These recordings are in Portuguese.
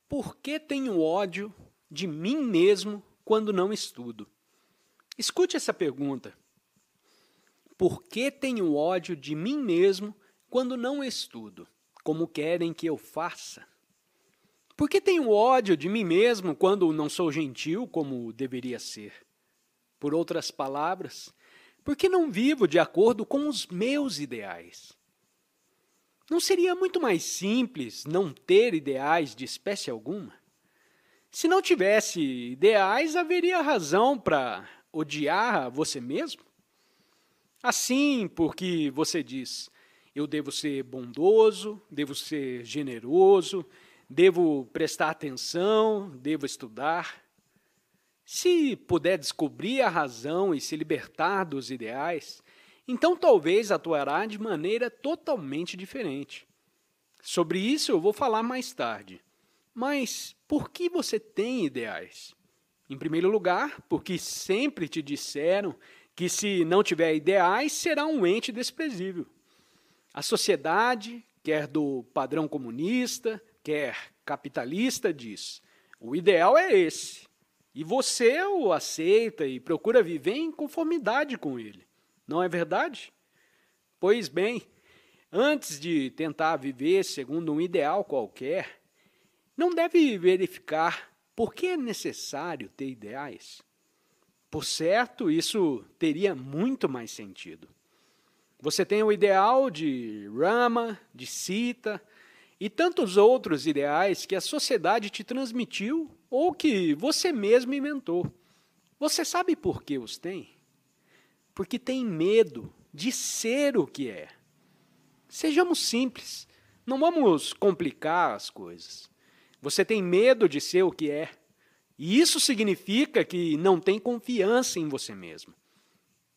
Por que tenho ódio de mim mesmo quando não estudo? Escute essa pergunta. Por que tenho ódio de mim mesmo quando não estudo? Como querem que eu faça? Por que tenho ódio de mim mesmo quando não sou gentil como deveria ser? Por outras palavras, por que não vivo de acordo com os meus ideais? Não seria muito mais simples não ter ideais de espécie alguma? Se não tivesse ideais, haveria razão para odiar você mesmo? Assim, porque você diz, eu devo ser bondoso, devo ser generoso, devo prestar atenção, devo estudar. Se puder descobrir a razão e se libertar dos ideais, então talvez atuará de maneira totalmente diferente. Sobre isso eu vou falar mais tarde. Mas por que você tem ideais? Em primeiro lugar, porque sempre te disseram que se não tiver ideais, será um ente desprezível. A sociedade, quer do padrão comunista, quer capitalista, diz: o ideal é esse. E você o aceita e procura viver em conformidade com ele. Não é verdade? Pois bem, antes de tentar viver segundo um ideal qualquer, não deve verificar por que é necessário ter ideais. Por certo, isso teria muito mais sentido. Você tem o ideal de Rama, de Sita e tantos outros ideais que a sociedade te transmitiu ou que você mesmo inventou. Você sabe por que os tem? Porque tem medo de ser o que é. Sejamos simples, não vamos complicar as coisas. Você tem medo de ser o que é, e isso significa que não tem confiança em você mesmo.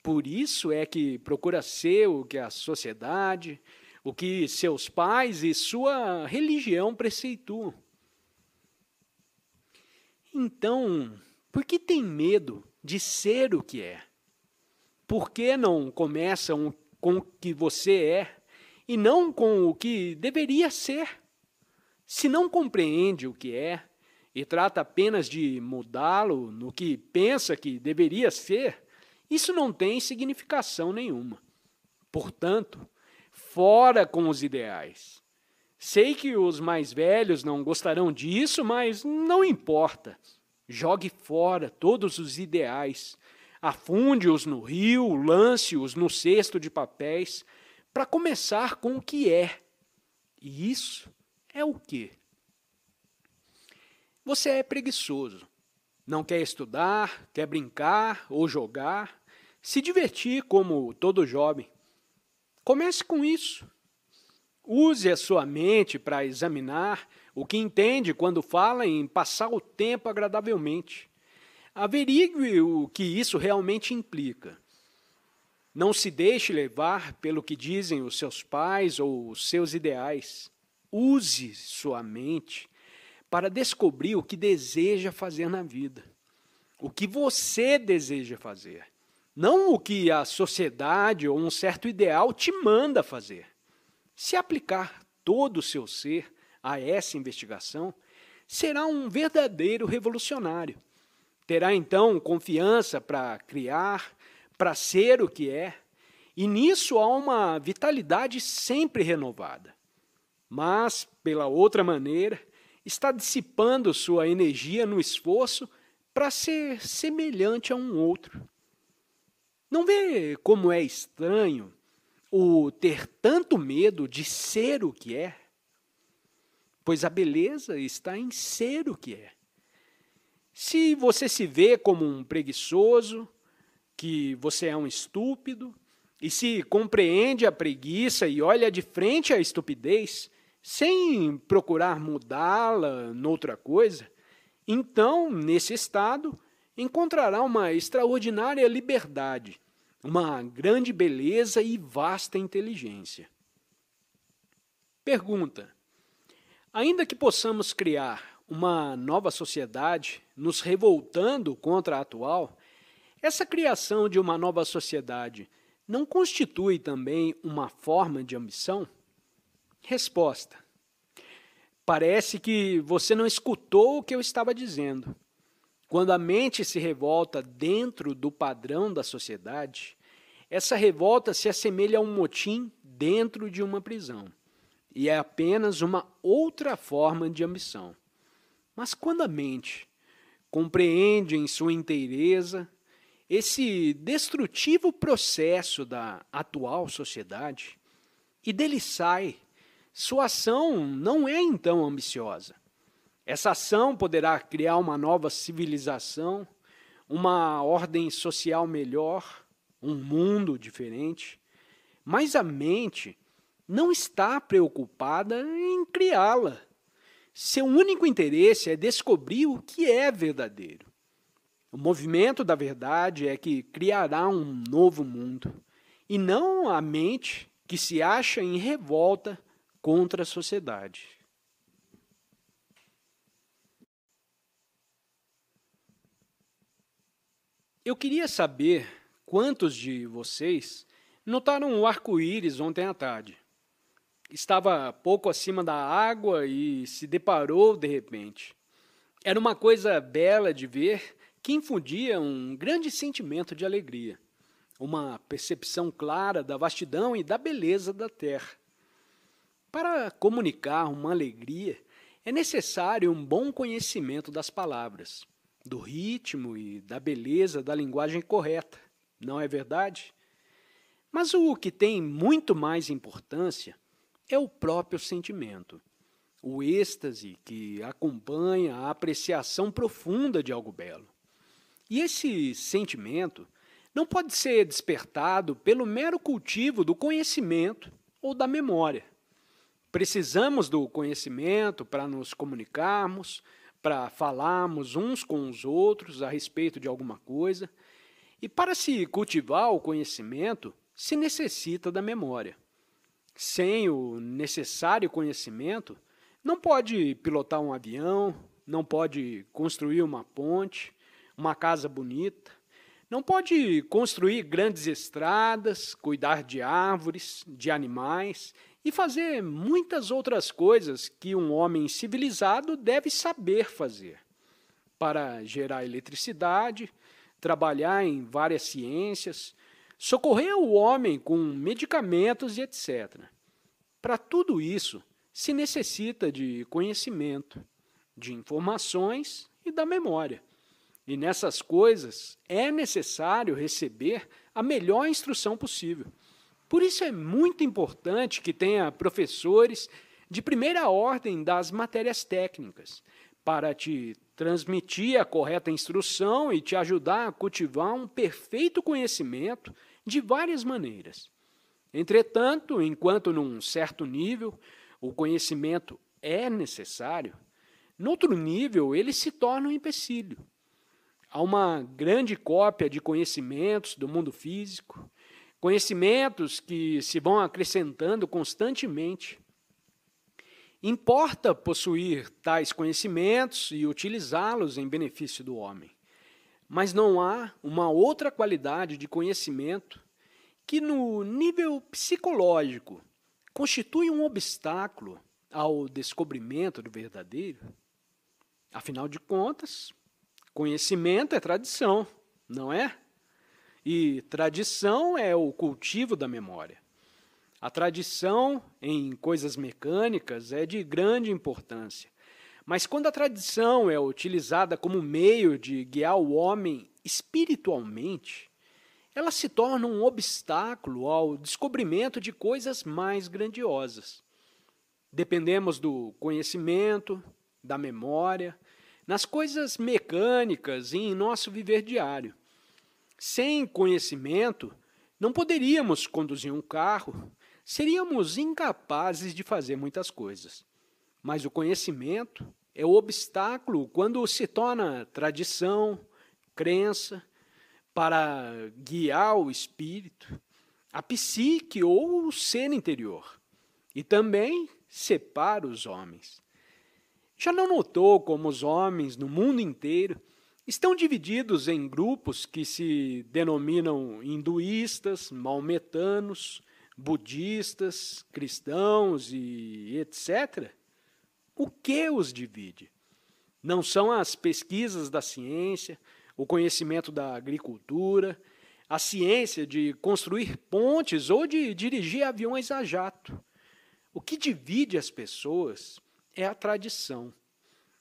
Por isso é que procura ser o que a sociedade, o que seus pais e sua religião preceituam. Então, por que tem medo de ser o que é? Por que não começam com o que você é e não com o que deveria ser? Se não compreende o que é e trata apenas de mudá-lo no que pensa que deveria ser, isso não tem significação nenhuma. Portanto, fora com os ideais. Sei que os mais velhos não gostarão disso, mas não importa. Jogue fora todos os ideais. Afunde-os no rio, lance-os no cesto de papéis, para começar com o que é. E isso é o quê? Você é preguiçoso. Não quer estudar, quer brincar ou jogar, se divertir como todo jovem. Comece com isso. Use a sua mente para examinar o que entende quando fala em passar o tempo agradavelmente. Averigue o que isso realmente implica. Não se deixe levar pelo que dizem os seus pais ou os seus ideais. Use sua mente para descobrir o que deseja fazer na vida. O que você deseja fazer. Não o que a sociedade ou um certo ideal te manda fazer. Se aplicar todo o seu ser a essa investigação, será um verdadeiro revolucionário. Terá então confiança para criar, para ser o que é, e nisso há uma vitalidade sempre renovada. Mas, pela outra maneira, está dissipando sua energia no esforço para ser semelhante a um outro. Não vê como é estranho o ter tanto medo de ser o que é? Pois a beleza está em ser o que é. Se você se vê como um preguiçoso, que você é um estúpido, e se compreende a preguiça e olha de frente à estupidez, sem procurar mudá-la noutra coisa, então, nesse estado, encontrará uma extraordinária liberdade, uma grande beleza e vasta inteligência. Pergunta: ainda que possamos criar uma nova sociedade, nos revoltando contra a atual, essa criação de uma nova sociedade não constitui também uma forma de ambição? Resposta: Parece que você não escutou o que eu estava dizendo. Quando a mente se revolta dentro do padrão da sociedade, essa revolta se assemelha a um motim dentro de uma prisão, e é apenas uma outra forma de ambição. Mas quando a mente compreende em sua inteireza esse destrutivo processo da atual sociedade, e dele sai, sua ação não é então ambiciosa. Essa ação poderá criar uma nova civilização, uma ordem social melhor, um mundo diferente, mas a mente não está preocupada em criá-la. Seu único interesse é descobrir o que é verdadeiro. O movimento da verdade é que criará um novo mundo, e não a mente que se acha em revolta contra a sociedade. Eu queria saber quantos de vocês notaram o arco-íris ontem à tarde. Estava pouco acima da água e se deparou de repente. Era uma coisa bela de ver que infundia um grande sentimento de alegria, uma percepção clara da vastidão e da beleza da terra. Para comunicar uma alegria, é necessário um bom conhecimento das palavras, do ritmo e da beleza da linguagem correta, não é verdade? Mas o que tem muito mais importância é o próprio sentimento, o êxtase que acompanha a apreciação profunda de algo belo. E esse sentimento não pode ser despertado pelo mero cultivo do conhecimento ou da memória. Precisamos do conhecimento para nos comunicarmos, para falarmos uns com os outros a respeito de alguma coisa. E para se cultivar o conhecimento, se necessita da memória. Sem o necessário conhecimento, não pode pilotar um avião, não pode construir uma ponte, uma casa bonita, não pode construir grandes estradas, cuidar de árvores, de animais e fazer muitas outras coisas que um homem civilizado deve saber fazer. Para gerar eletricidade, trabalhar em várias ciências, socorrer o homem com medicamentos e etc. Para tudo isso, se necessita de conhecimento, de informações e da memória. E nessas coisas é necessário receber a melhor instrução possível. Por isso é muito importante que tenha professores de primeira ordem das matérias técnicas, para te transmitir a correta instrução e te ajudar a cultivar um perfeito conhecimento de várias maneiras. Entretanto, enquanto num certo nível o conhecimento é necessário, noutro nível ele se torna um empecilho. Há uma grande cópia de conhecimentos do mundo físico, conhecimentos que se vão acrescentando constantemente. Importa possuir tais conhecimentos e utilizá-los em benefício do homem. Mas não há uma outra qualidade de conhecimento que, no nível psicológico, constitui um obstáculo ao descobrimento do verdadeiro. Afinal de contas, conhecimento é tradição, não é? E tradição é o cultivo da memória. A tradição em coisas mecânicas é de grande importância, mas quando a tradição é utilizada como meio de guiar o homem espiritualmente, ela se torna um obstáculo ao descobrimento de coisas mais grandiosas. Dependemos do conhecimento, da memória, nas coisas mecânicas e em nosso viver diário. Sem conhecimento, não poderíamos conduzir um carro, seríamos incapazes de fazer muitas coisas. Mas o conhecimento é o obstáculo quando se torna tradição, crença, para guiar o espírito, a psique ou o ser interior, e também separa os homens. Já não notou como os homens no mundo inteiro estão divididos em grupos que se denominam hinduístas, maometanos, budistas, cristãos e etc.? o que os divide? Não são as pesquisas da ciência, o conhecimento da agricultura, a ciência de construir pontes ou de dirigir aviões a jato. O que divide as pessoas é a tradição,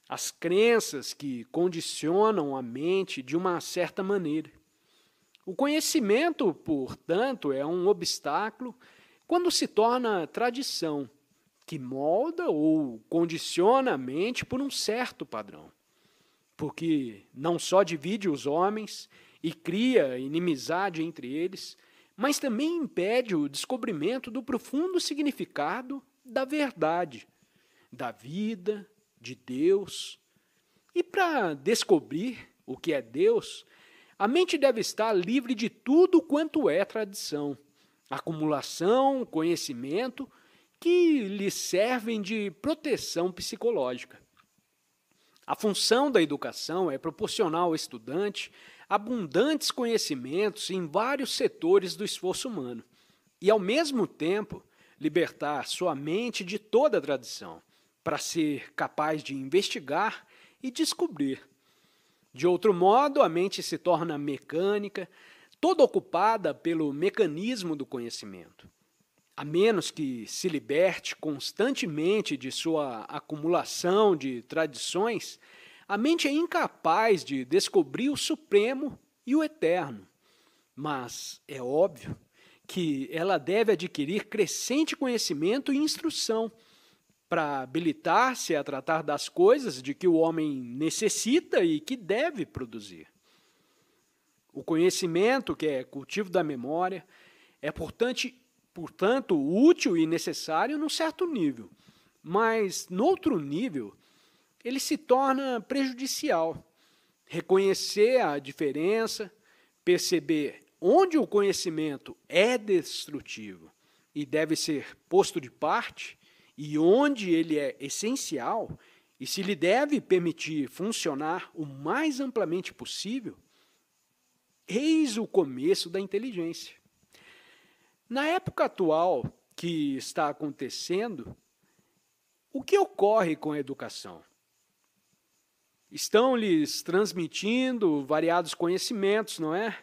as crenças que condicionam a mente de uma certa maneira. O conhecimento, portanto, é um obstáculo quando se torna tradição, que molda ou condiciona a mente por um certo padrão. Porque não só divide os homens e cria inimizade entre eles, mas também impede o descobrimento do profundo significado da verdade, da vida, de Deus. E para descobrir o que é Deus, a mente deve estar livre de tudo quanto é tradição, acumulação, conhecimento, que lhe servem de proteção psicológica. A função da educação é proporcionar ao estudante abundantes conhecimentos em vários setores do esforço humano e, ao mesmo tempo, libertar sua mente de toda a tradição, para ser capaz de investigar e descobrir. De outro modo, a mente se torna mecânica, toda ocupada pelo mecanismo do conhecimento. A menos que se liberte constantemente de sua acumulação de tradições, a mente é incapaz de descobrir o supremo e o eterno. Mas é óbvio que ela deve adquirir crescente conhecimento e instrução para habilitar-se a tratar das coisas de que o homem necessita e que deve produzir. O conhecimento, que é cultivo da memória, é, portanto, útil e necessário num certo nível, mas, no outro nível, ele se torna prejudicial. Reconhecer a diferença, perceber onde o conhecimento é destrutivo e deve ser posto de parte, e onde ele é essencial, e se lhe deve permitir funcionar o mais amplamente possível, eis o começo da inteligência. Na época atual que está acontecendo, o que ocorre com a educação? Estão lhes transmitindo variados conhecimentos, não é?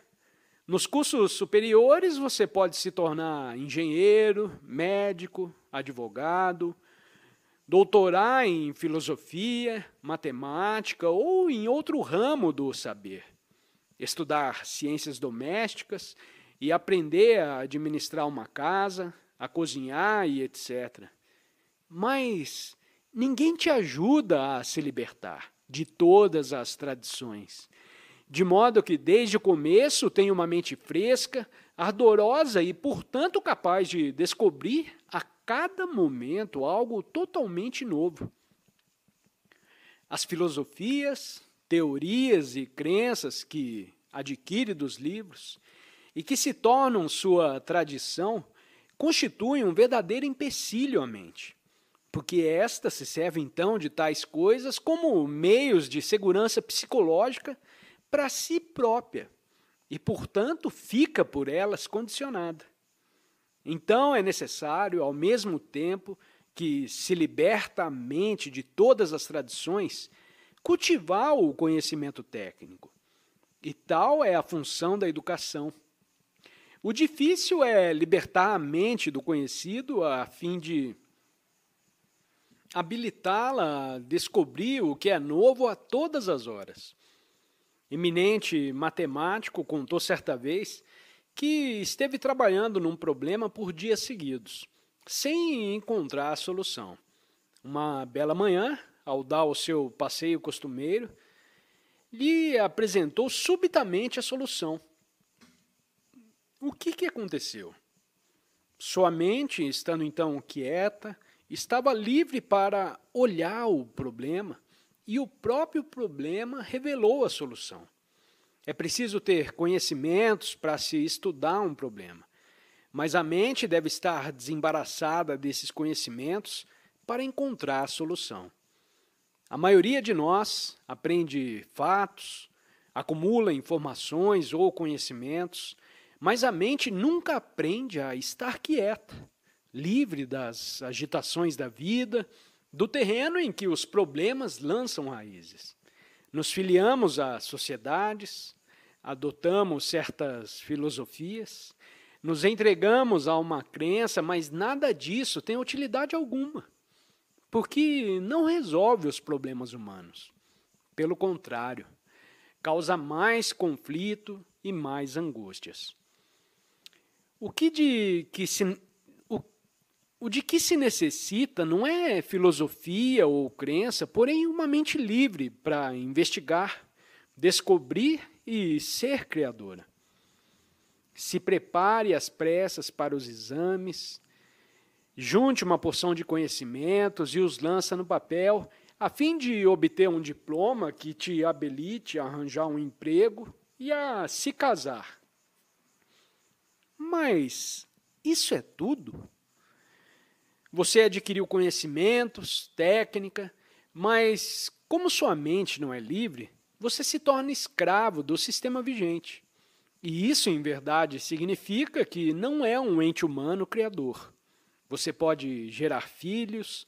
Nos cursos superiores, você pode se tornar engenheiro, médico, advogado, doutorar em filosofia, matemática ou em outro ramo do saber, estudar ciências domésticas e aprender a administrar uma casa, a cozinhar e etc. Mas ninguém te ajuda a se libertar de todas as tradições, de modo que desde o começo tenha uma mente fresca, ardorosa e, portanto, capaz de descobrir a cada momento algo totalmente novo. As filosofias, teorias e crenças que adquire dos livros e que se tornam sua tradição constituem um verdadeiro empecilho à mente, porque esta se serve então de tais coisas como meios de segurança psicológica para si própria e, portanto, fica por elas condicionada. Então é necessário, ao mesmo tempo que se liberta a mente de todas as tradições, cultivar o conhecimento técnico. E tal é a função da educação. O difícil é libertar a mente do conhecido a fim de habilitá-la a descobrir o que é novo a todas as horas. Eminente matemático contou certa vez que esteve trabalhando num problema por dias seguidos, sem encontrar a solução. Uma bela manhã, ao dar o seu passeio costumeiro, lhe apresentou subitamente a solução. O que aconteceu? Sua mente, estando então quieta, estava livre para olhar o problema, e o próprio problema revelou a solução. É preciso ter conhecimentos para se estudar um problema, mas a mente deve estar desembaraçada desses conhecimentos para encontrar a solução. A maioria de nós aprende fatos, acumula informações ou conhecimentos, mas a mente nunca aprende a estar quieta, livre das agitações da vida do terreno em que os problemas lançam raízes. Nos filiamos a sociedades, adotamos certas filosofias, nos entregamos a uma crença, mas nada disso tem utilidade alguma, porque não resolve os problemas humanos. Pelo contrário, causa mais conflito e mais angústias. O de que se necessita não é filosofia ou crença, porém uma mente livre para investigar, descobrir e ser criadora. Se prepare às pressas para os exames, junte uma porção de conhecimentos e os lança no papel, a fim de obter um diploma que te habilite a arranjar um emprego e a se casar. Mas isso é tudo? Você adquiriu conhecimentos, técnica, mas como sua mente não é livre, você se torna escravo do sistema vigente. E isso, em verdade, significa que não é um ente humano criador. Você pode gerar filhos,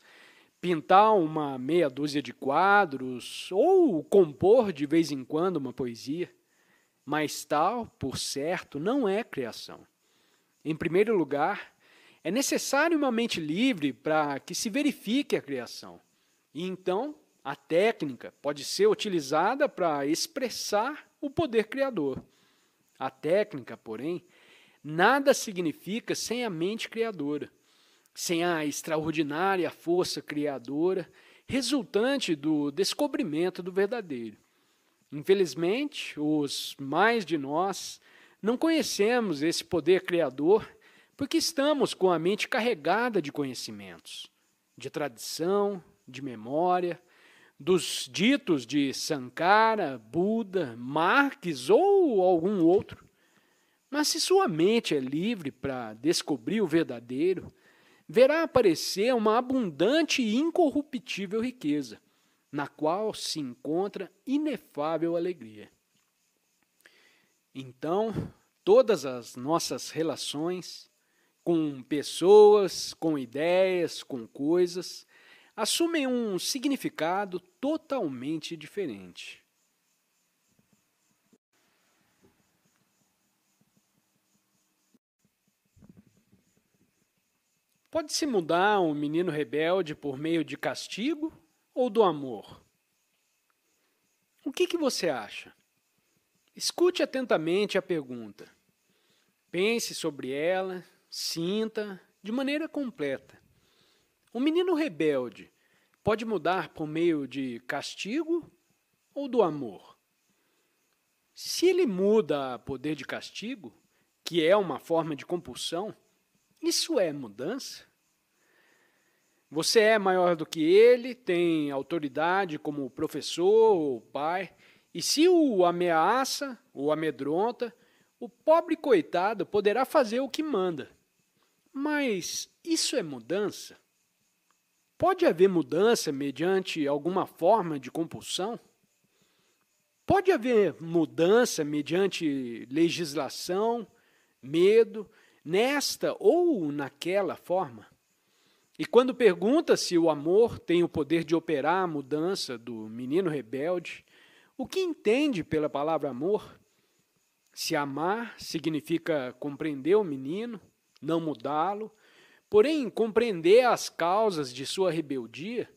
pintar uma meia dúzia de quadros ou compor de vez em quando uma poesia, mas tal, por certo, não é criação. Em primeiro lugar, é necessário uma mente livre para que se verifique a criação. E então, a técnica pode ser utilizada para expressar o poder criador. A técnica, porém, nada significa sem a mente criadora, sem a extraordinária força criadora resultante do descobrimento do verdadeiro. Infelizmente, os mais de nós não conhecemos esse poder criador porque estamos com a mente carregada de conhecimentos, de tradição, de memória, dos ditos de Sankara, Buda, Marx ou algum outro. Mas se sua mente é livre para descobrir o verdadeiro, verá aparecer uma abundante e incorruptível riqueza, na qual se encontra inefável alegria. Então, todas as nossas relações, com pessoas, com ideias, com coisas, assumem um significado totalmente diferente. Pode-se mudar um menino rebelde por meio de castigo ou do amor? O que você acha? Escute atentamente a pergunta. Pense sobre ela, sinta de maneira completa. O menino rebelde pode mudar por meio de castigo ou do amor? Se ele muda a poder de castigo, que é uma forma de compulsão, isso é mudança? Você é maior do que ele, tem autoridade como professor ou pai, e se o ameaça ou amedronta, o pobre coitado poderá fazer o que manda. Mas isso é mudança? Pode haver mudança mediante alguma forma de compulsão? Pode haver mudança mediante legislação, medo, nesta ou naquela forma? E quando pergunta se o amor tem o poder de operar a mudança do menino rebelde, o que entende pela palavra amor? Se amar significa compreender o menino, não mudá-lo, porém compreender as causas de sua rebeldia,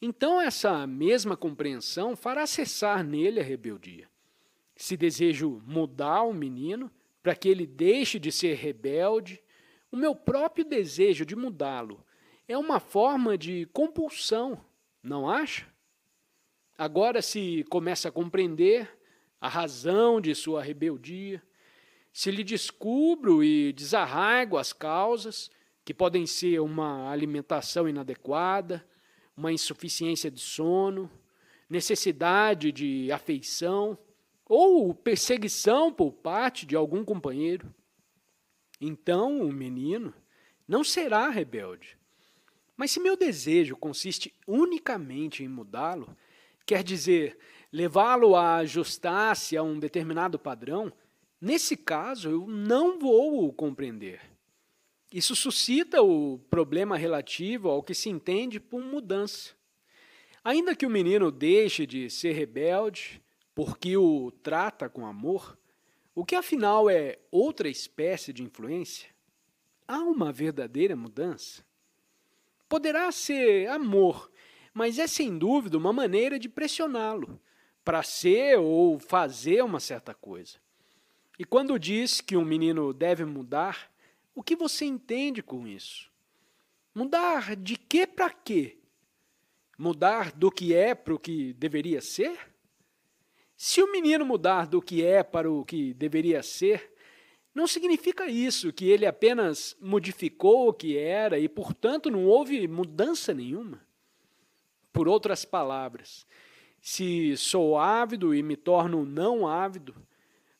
então essa mesma compreensão fará cessar nele a rebeldia. Se desejo mudar o menino para que ele deixe de ser rebelde, o meu próprio desejo de mudá-lo é uma forma de compulsão, não acha? Agora se começa a compreender a razão de sua rebeldia, se lhe descubro e desarraigo as causas, que podem ser uma alimentação inadequada, uma insuficiência de sono, necessidade de afeição ou perseguição por parte de algum companheiro, então o menino não será rebelde. Mas se meu desejo consiste unicamente em mudá-lo, quer dizer, levá-lo a ajustar-se a um determinado padrão, nesse caso eu não vou o compreender. Isso suscita o problema relativo ao que se entende por mudança. Ainda que o menino deixe de ser rebelde, porque o trata com amor, o que afinal é outra espécie de influência, há uma verdadeira mudança. Poderá ser amor, mas é sem dúvida uma maneira de pressioná-lo para ser ou fazer uma certa coisa. E quando diz que um menino deve mudar, o que você entende com isso? Mudar de quê para quê? Mudar do que é para o que deveria ser? Se o menino mudar do que é para o que deveria ser, não significa isso que ele apenas modificou o que era e, portanto, não houve mudança nenhuma. Por outras palavras, se sou ávido e me torno não ávido,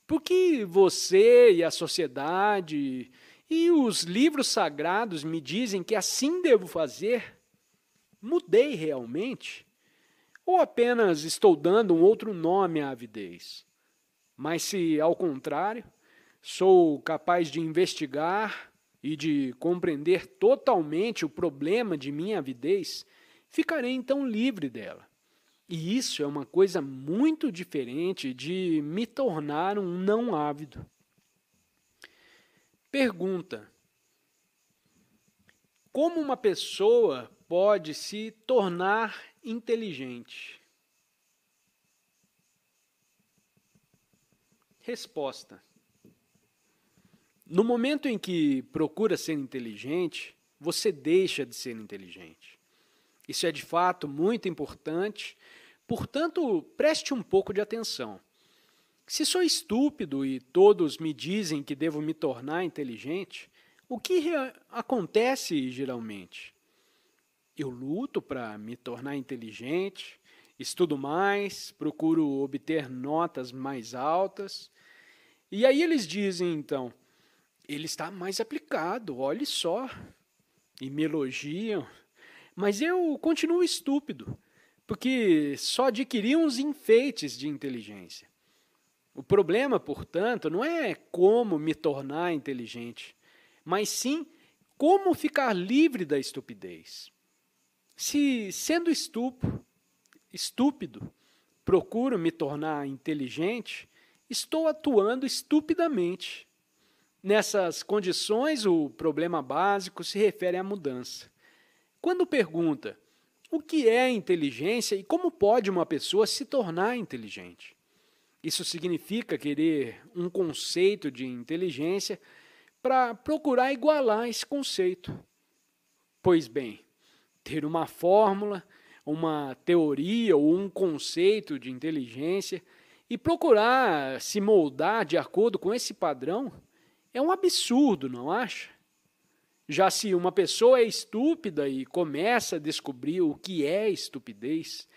por que você e a sociedade e os livros sagrados me dizem que assim devo fazer? Mudei realmente? Ou apenas estou dando um outro nome à avidez? Mas se, ao contrário, sou capaz de investigar e de compreender totalmente o problema de minha avidez, ficarei então livre dela. E isso é uma coisa muito diferente de me tornar um não ávido. Pergunta: como uma pessoa pode se tornar inteligente? Resposta: no momento em que procura ser inteligente, você deixa de ser inteligente. Isso é de fato muito importante, portanto, preste um pouco de atenção. Se sou estúpido e todos me dizem que devo me tornar inteligente, o que acontece geralmente? Eu luto para me tornar inteligente, estudo mais, procuro obter notas mais altas, e aí eles dizem então: ele está mais aplicado, olhe só, e me elogiam, mas eu continuo estúpido, porque só adquiri uns enfeites de inteligência. O problema, portanto, não é como me tornar inteligente, mas sim como ficar livre da estupidez. Se, sendo estúpido, procuro me tornar inteligente, estou atuando estupidamente. Nessas condições, o problema básico se refere à mudança. Quando pergunta o que é inteligência e como pode uma pessoa se tornar inteligente, isso significa querer um conceito de inteligência para procurar igualar esse conceito. Pois bem, ter uma fórmula, uma teoria ou um conceito de inteligência e procurar se moldar de acordo com esse padrão é um absurdo, não acha? Já se uma pessoa é estúpida e começa a descobrir o que é estupidez,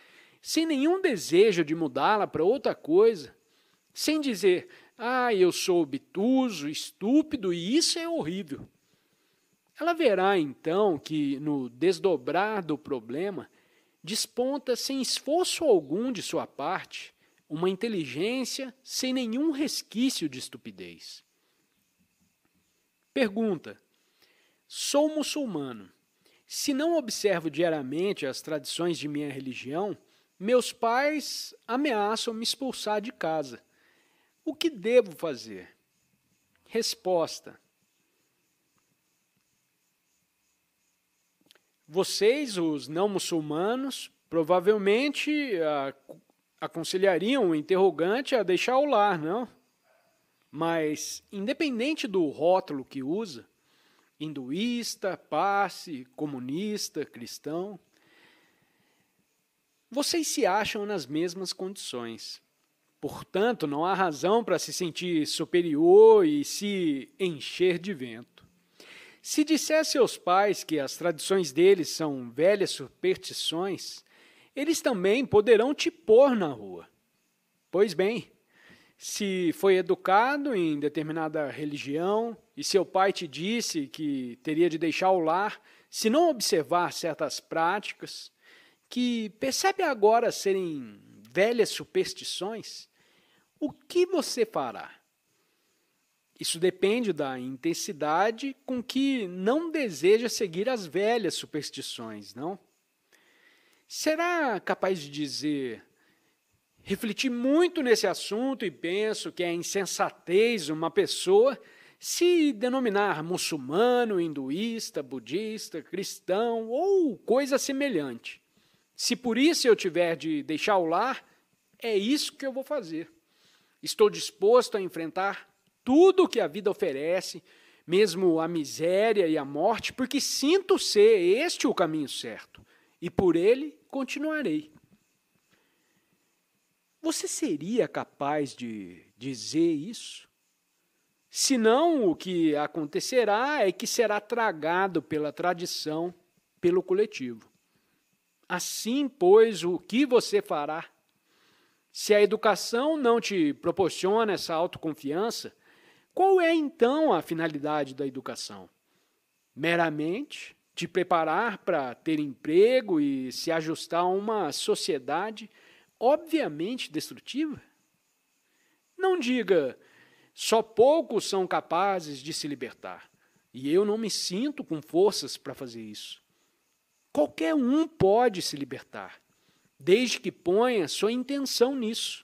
sem nenhum desejo de mudá-la para outra coisa, sem dizer: eu sou obtuso, estúpido e isso é horrível. Ela verá então que, no desdobrar do problema, desponta sem esforço algum de sua parte uma inteligência sem nenhum resquício de estupidez. Pergunta: sou muçulmano. Se não observo diariamente as tradições de minha religião, meus pais ameaçam me expulsar de casa. O que devo fazer? Resposta: vocês, os não muçulmanos, provavelmente aconselhariam o interrogante a deixar o lar, não? Mas, independente do rótulo que usa, hinduísta, parsi, comunista, cristão, vocês se acham nas mesmas condições. Portanto, não há razão para se sentir superior e se encher de vento. Se disser a seus pais que as tradições deles são velhas superstições, eles também poderão te pôr na rua. Pois bem, se foi educado em determinada religião e seu pai te disse que teria de deixar o lar se não observar certas práticas, que percebe agora serem velhas superstições, o que você fará? Isso depende da intensidade com que não deseja seguir as velhas superstições, não? Será capaz de dizer: refleti muito nesse assunto e penso que é insensatez uma pessoa se denominar muçulmano, hinduísta, budista, cristão ou coisa semelhante. Se por isso eu tiver de deixar o lar, é isso que eu vou fazer. Estou disposto a enfrentar tudo o que a vida oferece, mesmo a miséria e a morte, porque sinto ser este o caminho certo, e por ele continuarei. Você seria capaz de dizer isso? Senão, o que acontecerá é que será tragado pela tradição, pelo coletivo. Assim, pois, o que você fará? Se a educação não te proporciona essa autoconfiança, qual é então a finalidade da educação? Meramente te preparar para ter emprego e se ajustar a uma sociedade obviamente destrutiva? Não diga: só poucos são capazes de se libertar, e eu não me sinto com forças para fazer isso. Qualquer um pode se libertar, desde que ponha sua intenção nisso.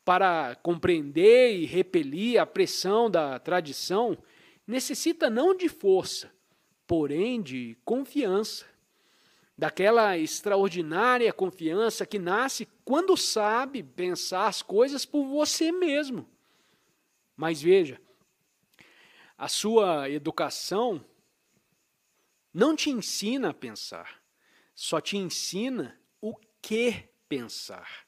Para compreender e repelir a pressão da tradição, necessita não de força, porém de confiança. Daquela extraordinária confiança que nasce quando sabe pensar as coisas por você mesmo. Mas veja, a sua educação não te ensina a pensar, só te ensina o que pensar.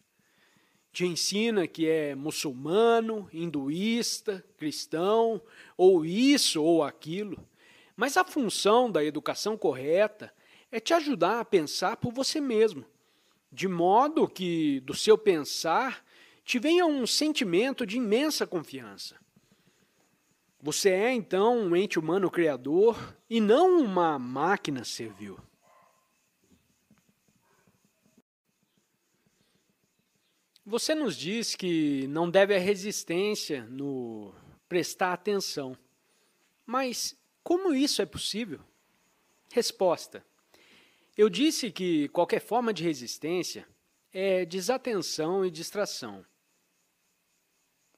Te ensina que é muçulmano, hinduísta, cristão, ou isso ou aquilo. Mas a função da educação correta é te ajudar a pensar por você mesmo, de modo que do seu pensar te venha um sentimento de imensa confiança. Você é, então, um ente humano criador e não uma máquina servil. Você nos diz que não deve a resistência no prestar atenção. Mas como isso é possível? Resposta: eu disse que qualquer forma de resistência é desatenção e distração.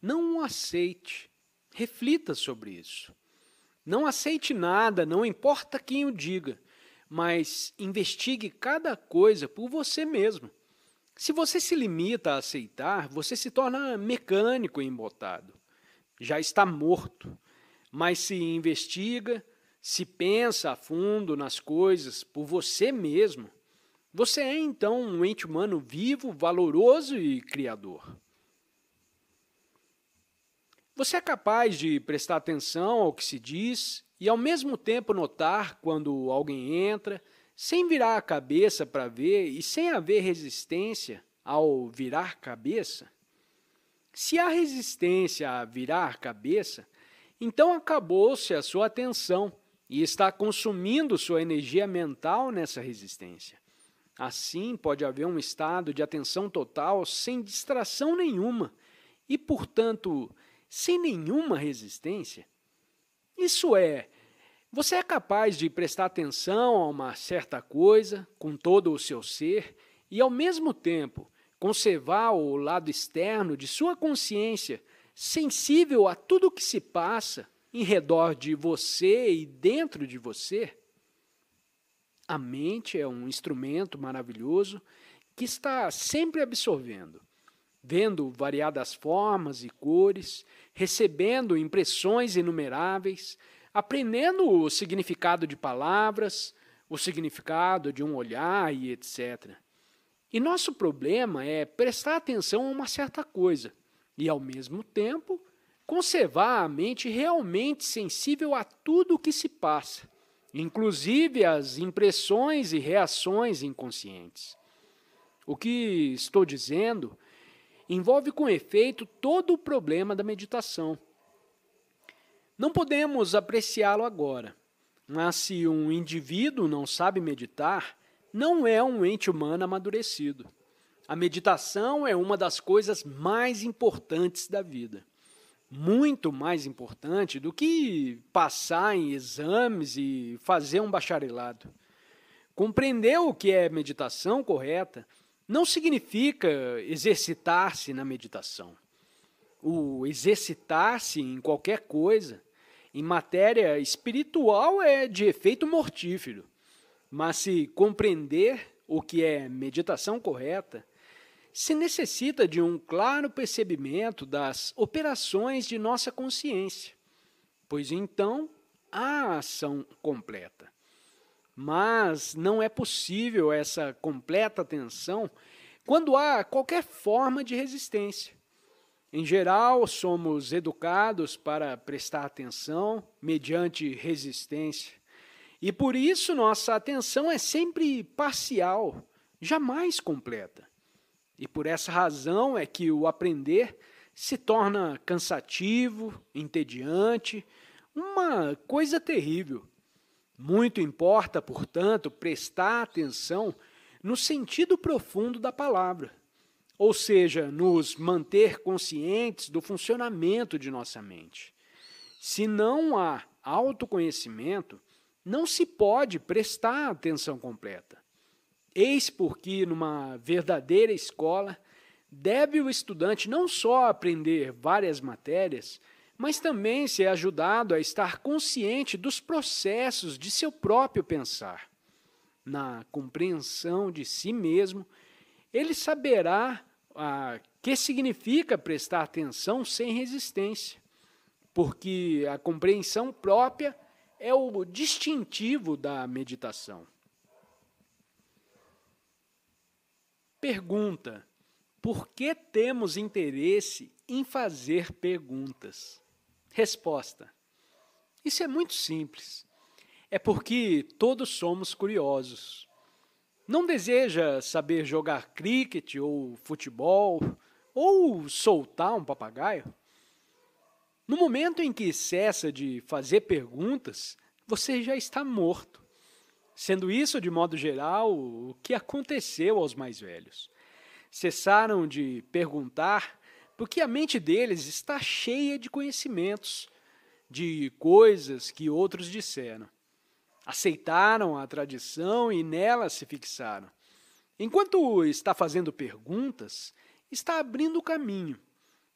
Não o aceite. Reflita sobre isso. Não aceite nada, não importa quem o diga, mas investigue cada coisa por você mesmo. Se você se limita a aceitar, você se torna mecânico e embotado. Já está morto. Mas se investiga, se pensa a fundo nas coisas por você mesmo, você é então um ente humano vivo, valoroso e criador. Você é capaz de prestar atenção ao que se diz e ao mesmo tempo notar quando alguém entra, sem virar a cabeça para ver e sem haver resistência ao virar cabeça? Se há resistência a virar cabeça, então acabou-se a sua atenção e está consumindo sua energia mental nessa resistência. Assim, pode haver um estado de atenção total sem distração nenhuma e, portanto, sem nenhuma resistência. Isso é, você é capaz de prestar atenção a uma certa coisa com todo o seu ser e, ao mesmo tempo, conservar o lado externo de sua consciência sensível a tudo o que se passa em redor de você e dentro de você? A mente é um instrumento maravilhoso que está sempre absorvendo, vendo variadas formas e cores, recebendo impressões inumeráveis, aprendendo o significado de palavras, o significado de um olhar e etc. E nosso problema é prestar atenção a uma certa coisa e, ao mesmo tempo, conservar a mente realmente sensível a tudo o que se passa, inclusive as impressões e reações inconscientes. O que estou dizendo envolve com efeito todo o problema da meditação. Não podemos apreciá-lo agora, mas se um indivíduo não sabe meditar, não é um ente humano amadurecido. A meditação é uma das coisas mais importantes da vida. muito mais importante do que passar em exames e fazer um bacharelado. Compreender o que é meditação correta não significa exercitar-se na meditação. O exercitar-se em qualquer coisa, em matéria espiritual, é de efeito mortífero. Mas se compreender o que é meditação correta, se necessita de um claro percebimento das operações de nossa consciência, pois então há ação completa. Mas não é possível essa completa atenção quando há qualquer forma de resistência. Em geral, somos educados para prestar atenção mediante resistência. E por isso nossa atenção é sempre parcial, jamais completa. E por essa razão é que o aprender se torna cansativo, entediante, uma coisa terrível. Muito importa, portanto, prestar atenção no sentido profundo da palavra, ou seja, nos manter conscientes do funcionamento de nossa mente. Se não há autoconhecimento, não se pode prestar atenção completa. Eis porque, numa verdadeira escola, deve o estudante não só aprender várias matérias, mas também ser ajudado a estar consciente dos processos de seu próprio pensar. Na compreensão de si mesmo, ele saberá que significa prestar atenção sem resistência, porque a compreensão própria é o distintivo da meditação. Pergunta: por que temos interesse em fazer perguntas? Resposta: isso é muito simples. É porque todos somos curiosos. Não deseja saber jogar cricket ou futebol ou soltar um papagaio? No momento em que cessa de fazer perguntas, você já está morto. Sendo isso, de modo geral, o que aconteceu aos mais velhos. Cessaram de perguntar porque a mente deles está cheia de conhecimentos, de coisas que outros disseram. Aceitaram a tradição e nela se fixaram. Enquanto está fazendo perguntas, está abrindo o caminho,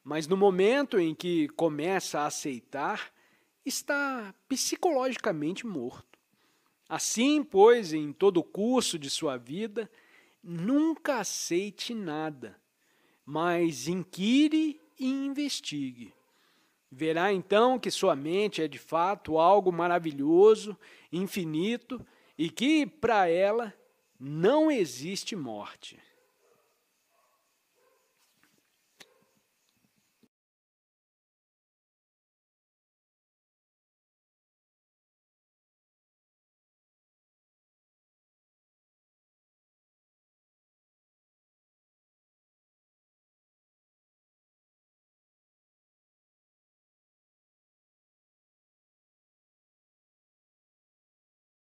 mas no momento em que começa a aceitar, está psicologicamente morto. Assim, pois, em todo o curso de sua vida, nunca aceite nada, mas inquire e investigue. Verá então que sua mente é de fato algo maravilhoso, infinito e que, para ela, não existe morte.